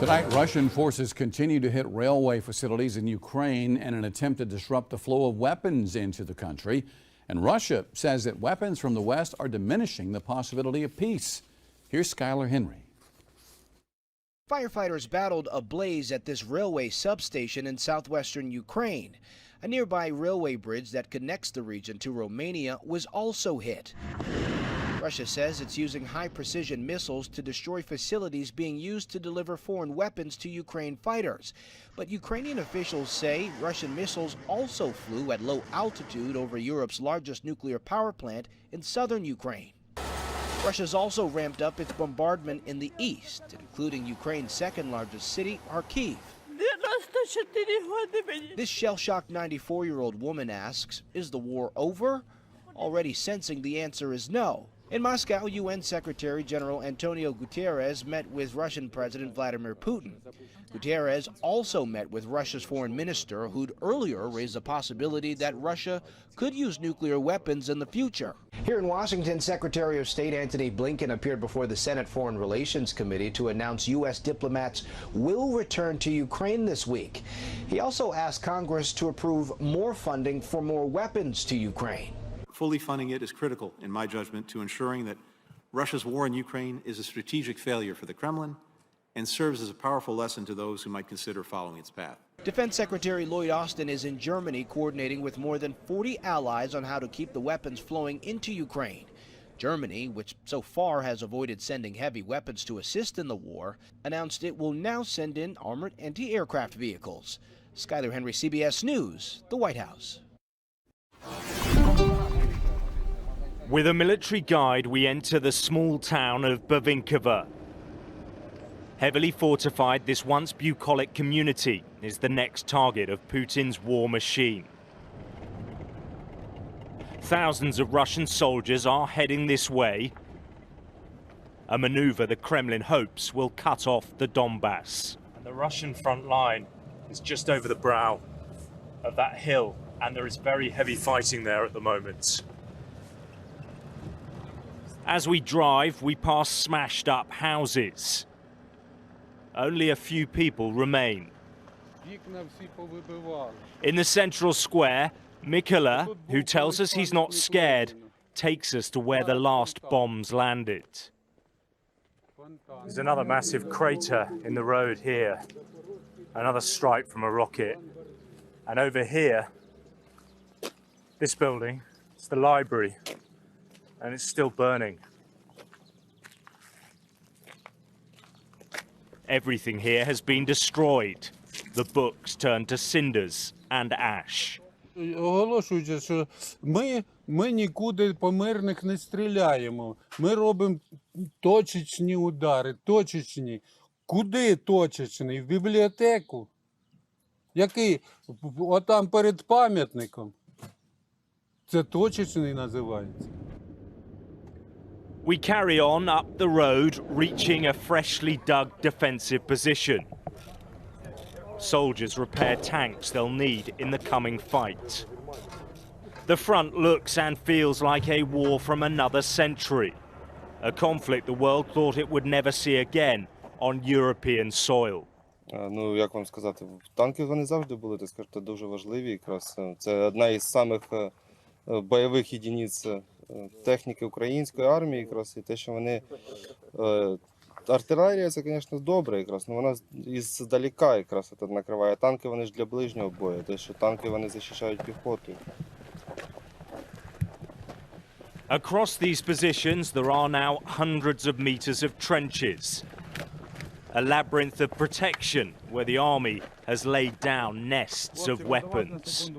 Tonight, Russian forces continue to hit railway facilities in Ukraine in an attempt to disrupt the flow of weapons into the country. And Russia says that weapons from the West are diminishing the possibility of peace. Here's Skylar Henry. Firefighters battled a blaze at this railway substation in southwestern Ukraine. A nearby railway bridge that connects the region to Romania was also hit. Russia says it's using high-precision missiles to destroy facilities being used to deliver foreign weapons to Ukraine fighters. But Ukrainian officials say Russian missiles also flew at low altitude over Europe's largest nuclear power plant in southern Ukraine. Russia's also ramped up its bombardment in the east, including Ukraine's second-largest city, Kyiv. This shell-shocked 94-year-old woman asks, is the war over? Already sensing the answer is no. In Moscow, UN Secretary-General Antonio Guterres met with Russian President Vladimir Putin. Guterres also met with Russia's foreign minister, who'd earlier raised the possibility that Russia could use nuclear weapons in the future. Here in Washington, Secretary of State Antony Blinken appeared before the Senate Foreign Relations Committee to announce U.S. diplomats will return to Ukraine this week. He also asked Congress to approve more funding for more weapons to Ukraine. Fully funding it is critical, in my judgment, to ensuring that Russia's war in Ukraine is a strategic failure for the Kremlin and serves as a powerful lesson to those who might consider following its path. Defense Secretary Lloyd Austin is in Germany coordinating with more than 40 allies on how to keep the weapons flowing into Ukraine. Germany, which so far has avoided sending heavy weapons to assist in the war, announced it will now send in armored anti-aircraft vehicles. Skylar Henry, CBS News, the White House. With a military guide, we enter the small town of Bavinkovo. Heavily fortified, this once bucolic community is the next target of Putin's war machine. Thousands of Russian soldiers are heading this way, a maneuver the Kremlin hopes will cut off the Donbass. And the Russian front line is just over the brow of that hill, and there is very heavy fighting there at the moment. As we drive, we pass smashed up houses. Only a few people remain. In the central square, Mikola, who tells us he's not scared, takes us to where the last bombs landed. There's another massive crater in the road here. Another strike from a rocket. And over here, this building, it's the library, and it's still burning. Everything here has been destroyed. The books turned to cinders and ash. Оголошується, що ми нікуди по мирних не стріляємо. Ми робимо точечні удари, точечні. Куди точечні? В бібліотеку? Який? Отам перед пам'ятником. Це точечний називається. We carry on up the road, reaching a freshly dug defensive position. Soldiers repair tanks they'll need in the coming fight. The front looks and feels like a war from another century, a conflict the world thought it would never see again on European soil. Ну, як вам сказати, танки вони завжди були, так скажете, дуже важливі. Якраз це одна із самих бойових єдиниць техніки української армії, якраз і те, що вони артилерія, це, звісно, добре, якраз, але вона іздалека якраз накриває. Танки вони ж для ближнього бою, те, що танки вони захищають піхоту. Across these positions there are now hundreds of meters of trenches. A labyrinth of protection where the army has laid down nests of weapons.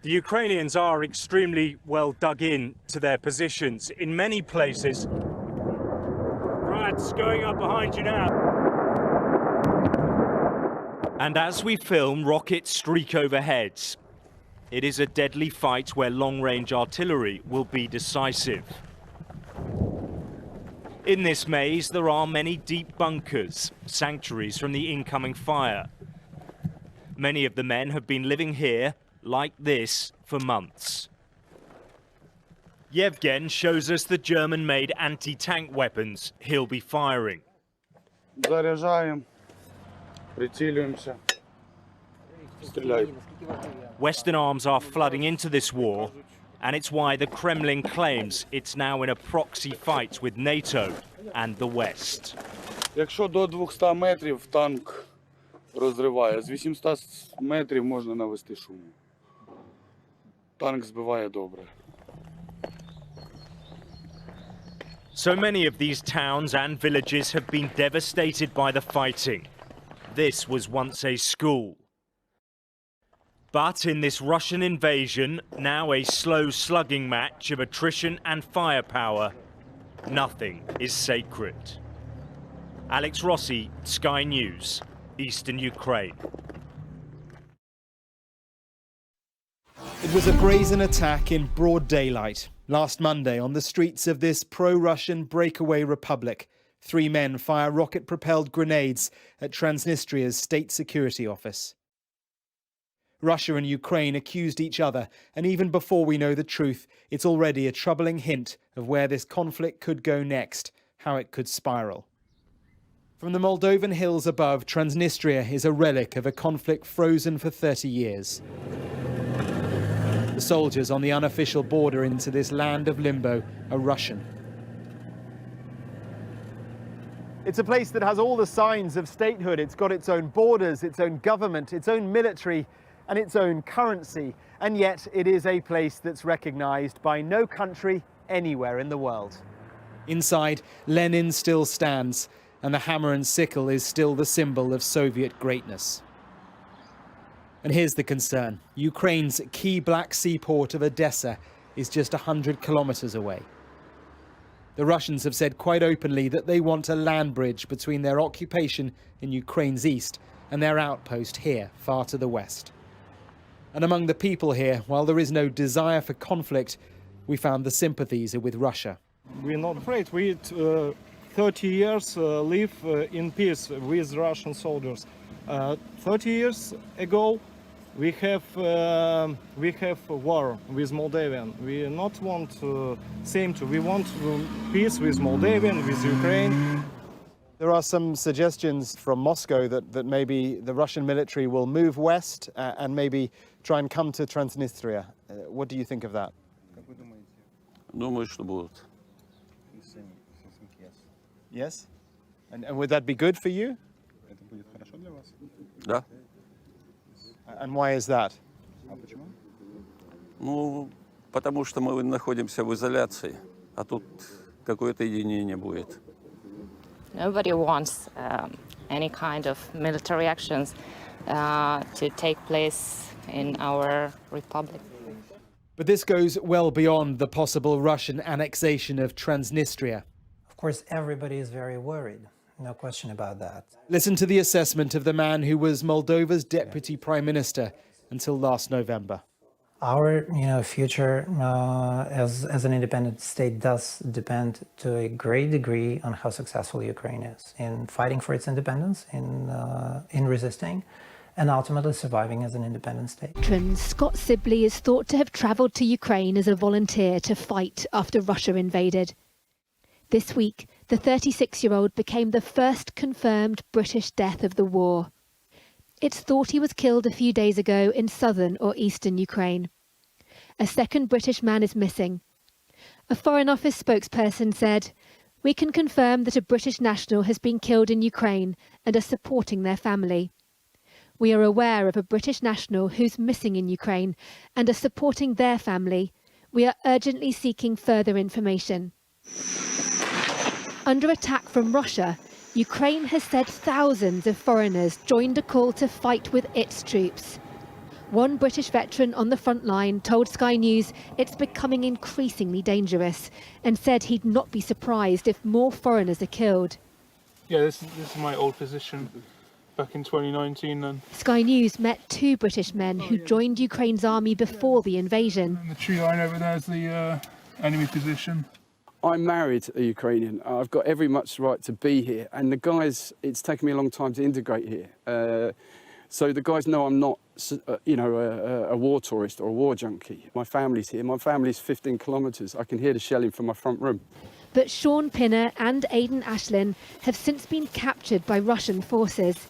The Ukrainians are extremely well dug in to their positions. In many places, Brad's going up behind you now. And as we film, rockets streak overhead. It is a deadly fight where long-range artillery will be decisive. In this maze, there are many deep bunkers, sanctuaries from the incoming fire. Many of the men have been living here, like this, for months. Yevgen shows us the German-made anti-tank weapons he'll be firing. Заряджаємо, прицілюємося, стріляємо. Western arms are flooding into this war, and it's why the Kremlin claims it's now in a proxy fight with NATO and the West. Якщо до 200 метрів танк розриває, з 800 метрів можна навести шуму. Танк збиває добре. So many of these towns and villages have been devastated by the fighting. This was once a school. But in this Russian invasion, now a slow slugging match of attrition and firepower, nothing is sacred. Alex Rossi, Sky News, Eastern Ukraine. It was a brazen attack in broad daylight last Monday on the streets of this pro-Russian breakaway republic. 3 men fire rocket-propelled grenades at Transnistria's state security office. Russia and Ukraine accused each other, and even before we know the truth, it's already a troubling hint of where this conflict could go next, how it could spiral. From the Moldovan hills above, Transnistria is a relic of a conflict frozen for 30 years. The soldiers on the unofficial border into this land of limbo are Russian. It's a place that has all the signs of statehood. It's got its own borders, its own government, its own military, and its own currency. And yet it is a place that's recognized by no country anywhere in the world. Inside, Lenin still stands, and the hammer and sickle is still the symbol of Soviet greatness. And here's the concern. Ukraine's key Black Sea port of Odessa is just 100 kilometers away. The Russians have said quite openly that they want a land bridge between their occupation in Ukraine's east and their outpost here, far to the west. And among the people here, while there is no desire for conflict, we found the sympathies are with Russia. We're not afraid. We 30 years live in peace with Russian soldiers. 30 years ago, we have a war with Moldavian. We not want same to. We want peace with Moldavian, with Ukraine. There are some suggestions from Moscow that maybe the Russian military will move west and maybe try and come to Transnistria. What do you think of that? Думаю, что будут. Yes? And would that be good for you? Да. And why is that? Ну, потому что мы находимся в изоляции, а тут какое-то единение будет. Nobody wants any kind of military actions to take place in our republic. But this goes well beyond the possible Russian annexation of Transnistria. Of course, everybody is very worried. No question about that. Listen to the assessment of the man who was Moldova's deputy prime minister until last November. Our, future as an independent state does depend to a great degree on how successful Ukraine is in fighting for its independence, in resisting, and ultimately surviving as an independent state. Scott Sibley is thought to have travelled to Ukraine as a volunteer to fight after Russia invaded. This week, the 36-year-old became the first confirmed British death of the war. It's thought he was killed a few days ago in southern or eastern Ukraine. A second British man is missing. A Foreign Office spokesperson said, "We can confirm that a British national has been killed in Ukraine and are supporting their family. We are aware of a British national who's missing in Ukraine and are supporting their family. We are urgently seeking further information." Under attack from Russia, Ukraine has said thousands of foreigners joined a call to fight with its troops. One British veteran on the front line told Sky News it's becoming increasingly dangerous and said he'd not be surprised if more foreigners are killed. Yeah, this is my old position back in 2019. And Sky News met 2 British men who joined Ukraine's army before the invasion. the tree line over there is the enemy position. I'm married a Ukrainian. I've got every much right to be here. And the guys, it's taken me a long time to integrate here. So the guys know I'm not you know, a war tourist or a war junkie. My family's here. My family's 15 kilometres. I can hear the shelling from my front room. But Sean Pinner and Aidan Ashlin have since been captured by Russian forces.